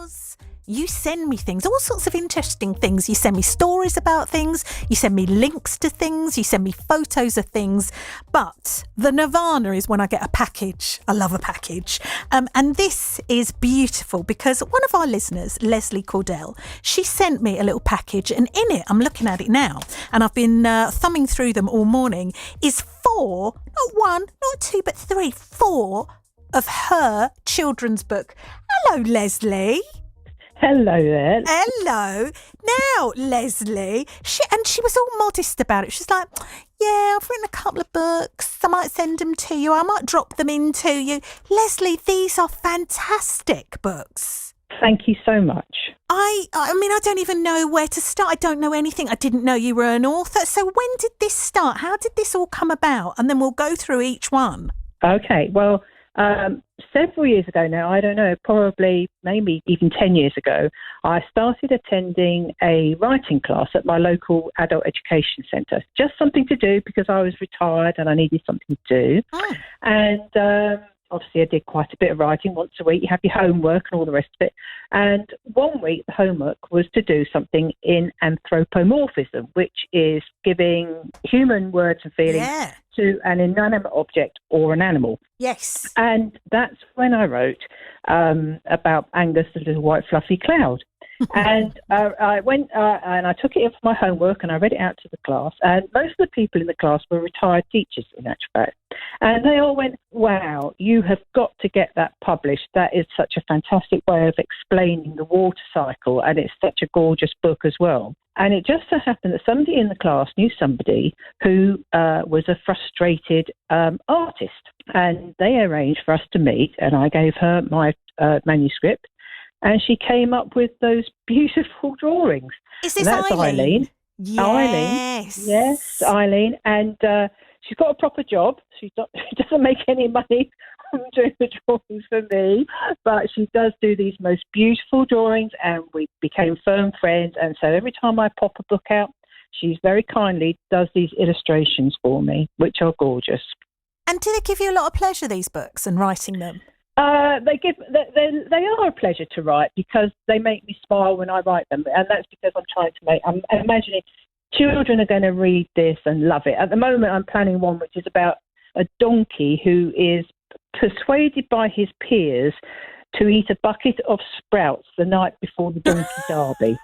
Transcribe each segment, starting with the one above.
because you send me things, all sorts of interesting things. You send me stories about things, you send me links to things, you send me photos of things. But the nirvana is when I get a package. I love a package. And this is beautiful because one of our listeners, Lesley Cordell, she sent me a little package, and in it, I'm looking at it now, and I've been thumbing through them all morning, is 4, not 1, not 2, but 3, 4 of her children's book. Hello, Lesley. Hello there. Hello. Now, Lesley, she was all modest about it. She's like, yeah, I've written a couple of books. I might send them to you. I might drop them into you. Lesley, these are fantastic books. Thank you so much. I mean, I don't even know where to start. I don't know anything. I didn't know you were an author. So when did this start? How did this all come about? And then we'll go through each one. Okay, well, several years ago now, I don't know, probably maybe even 10 years ago, I started attending a writing class at my local adult education centre. Just something to do because I was retired and I needed something to do. Oh. And obviously I did quite a bit of writing once a week. You have your homework and all the rest of it. And one week the homework was to do something in anthropomorphism, which is giving human words and feelings to an inanimate object or an animal. Yes. And that's when I wrote about Angus, the little white fluffy cloud. And I went and I took it in for my homework and I read it out to the class. And most of the people in the class were retired teachers, in actual fact. And they all went, wow, you have got to get that published. That is such a fantastic way of explaining the water cycle. And it's such a gorgeous book as well. And it just so happened that somebody in the class knew somebody who was a frustrated artist. And they arranged for us to meet. And I gave her my manuscript. And she came up with those beautiful drawings. Is this Eileen? Yes. Eileen. Yes, Eileen. And she's got a proper job. She doesn't make any money from doing the drawings for me, but she does do these most beautiful drawings, and we became firm friends. And so every time I pop a book out, she very kindly does these illustrations for me, which are gorgeous. And do they give you a lot of pleasure, these books, and writing them? They are a pleasure to write because they make me smile when I write them, and that's because I'm imagining children are going to read this and love it. At the moment, I'm planning one which is about a donkey who is persuaded by his peers to eat a bucket of sprouts the night before the donkey derby.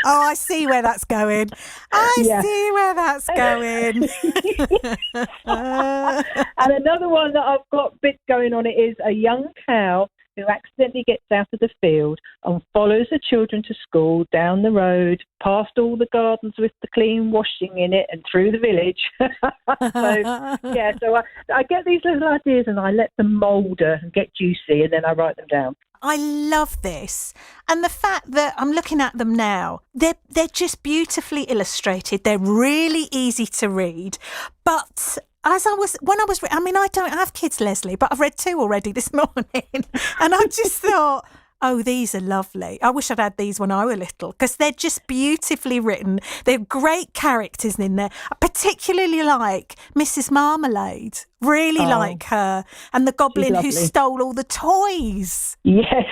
Oh, I see where that's going. See where that's going. And another one that I've got bits going on it is a young cow who accidentally gets out of the field and follows the children to school, down the road, past all the gardens with the clean washing in it and through the village. So I get these little ideas and I let them moulder and get juicy and then I write them down. I love this. And the fact that I'm looking at them now, they're just beautifully illustrated. They're really easy to read. But I don't have kids, Lesley, but I've read 2 already this morning. And I just thought, oh, these are lovely. I wish I'd had these when I were little because they're just beautifully written. They're great characters in there. I particularly like Mrs. Marmalade. Really like her. And the goblin who stole all the toys. Yes.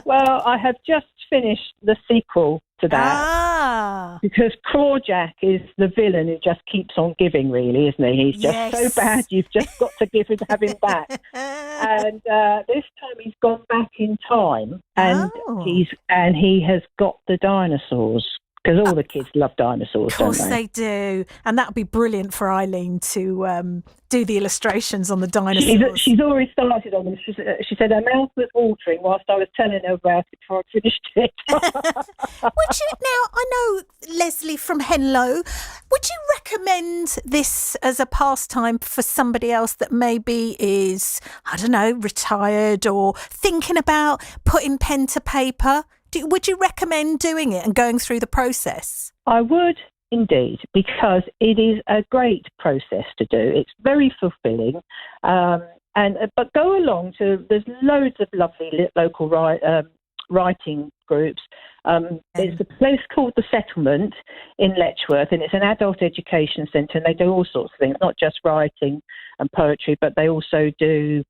Well, I have just finished the sequel to that. Because Crawjack is the villain who just keeps on giving, really, isn't he? He's just so bad, you've just got to have him back. And this time he's gone back in time, and he has got the dinosaurs. Because all the kids love dinosaurs, don't they? Of course they do. And that would be brilliant for Eileen to do the illustrations on the dinosaurs. She's already started on them. She said her mouth was watering whilst I was telling her about it before I finished it. Now, I know, Lesley from Henlow, would you recommend this as a pastime for somebody else that maybe is, I don't know, retired or thinking about putting pen to paper? Would you recommend doing it and going through the process? I would indeed, because it is a great process to do. It's very fulfilling. But go along to, there's loads of lovely local writing groups. There's a place called The Settlement in Letchworth, and it's an adult education centre, and they do all sorts of things, not just writing and poetry, but they also do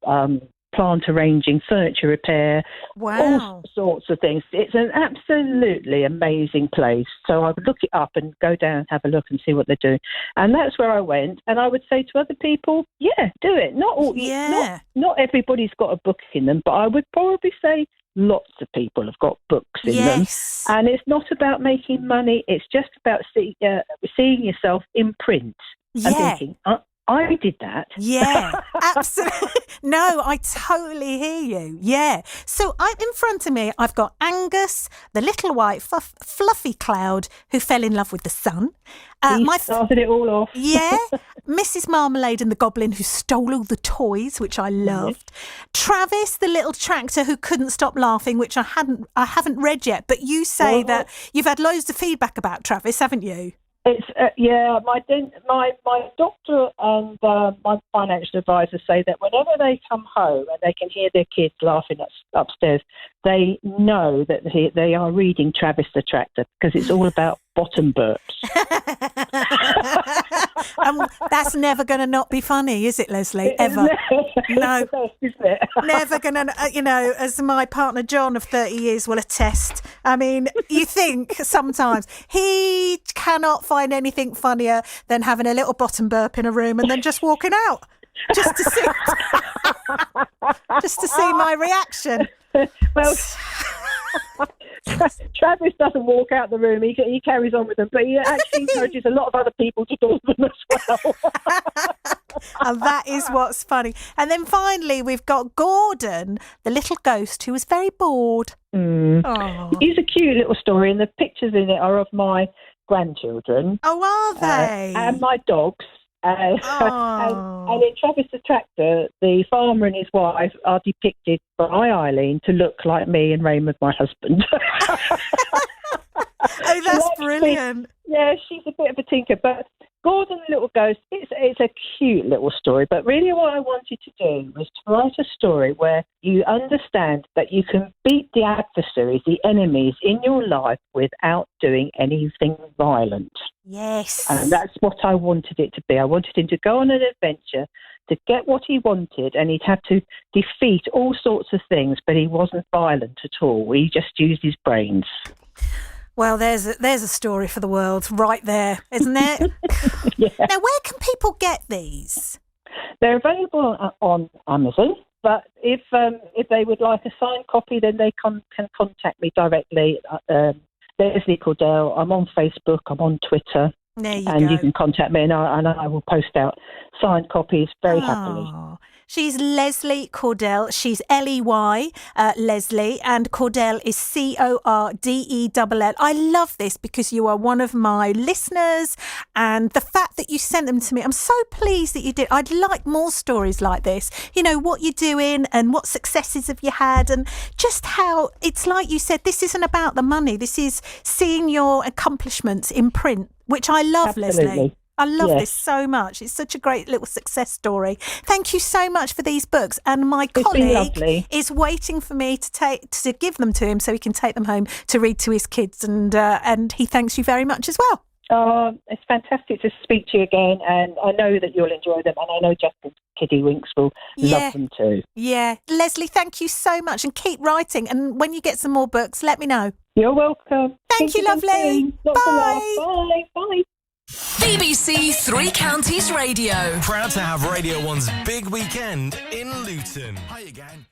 plant arranging, furniture repair, all sorts of things. It's an absolutely amazing place. So I would look it up and go down and have a look and see what they're doing. And that's where I went. And I would say to other people, yeah, do it. Not everybody's got a book in them, but I would probably say lots of people have got books in them. And it's not about making money. It's just about seeing yourself in print and thinking, I did that. Yeah, absolutely. No, I totally hear you. Yeah. So in front of me, I've got Angus, the little white fluffy cloud who fell in love with the sun. He started it all off. Yeah. Mrs. Marmalade and the Goblin who stole all the toys, which I loved. Travis, the little tractor who couldn't stop laughing, which I haven't read yet. But you say that you've had loads of feedback about Travis, haven't you? It's my doctor and my financial advisor say that whenever they come home and they can hear their kids laughing upstairs, they know that they are reading Travis the Tractor, because it's all about bottom burps. That's never going to not be funny, is it, Lesley? Ever? No, never going to. As my partner John of 30 years will attest. I mean, you think sometimes he cannot find anything funnier than having a little bottom burp in a room and then just walking out, just to see my reaction. Well, Travis doesn't walk out the room. He carries on with them, but he actually encourages a lot of other people to do them as well. And that is what's funny. And then finally, we've got Gordon, the little ghost who was very bored. He's a cute little story, and the pictures in it are of my grandchildren. Oh, are they? And my dogs. And in Travis the Tractor, the farmer and his wife are depicted by Eileen to look like me and Raymond, my husband. Oh, that's brilliant. Yeah, she's a bit of a tinker, but Gordon the Little Ghost, it's a cute little story, but really what I wanted to do was to write a story where you understand that you can beat the adversaries, the enemies in your life without doing anything violent. Yes. And that's what I wanted it to be. I wanted him to go on an adventure to get what he wanted, and he'd have to defeat all sorts of things, but he wasn't violent at all. He just used his brains. Well, there's a story for the world right there, isn't it? Yeah. Now, where can people get these? They're available on Amazon, but if they would like a signed copy, then they can contact me directly. Lesley Cordell. I'm on Facebook. I'm on Twitter. There you go. And you can contact me, and I will post out signed copies very happily. She's Lesley Cordell. She's Ley, Lesley, and Cordell is Cordell. I love this because you are one of my listeners, and the fact that you sent them to me, I'm so pleased that you did. I'd like more stories like this. You know, what you're doing and what successes have you had, and just how it's like you said, this isn't about the money. This is seeing your accomplishments in print, which I love, Absolutely. Lesley. I love this so much. It's such a great little success story. Thank you so much for these books. And my colleague is waiting for me to give them to him so he can take them home to read to his kids. And he thanks you very much as well. It's fantastic to speak to you again, and I know that you'll enjoy them, and I know Justin Kiddywinks will love them too. Yeah. Lesley, thank you so much, and keep writing. And when you get some more books, let me know. You're welcome. Thank you, lovely. Bye. Bye. Bye. BBC Three Counties Radio. Proud to have Radio 1's big weekend in Luton. Hi again.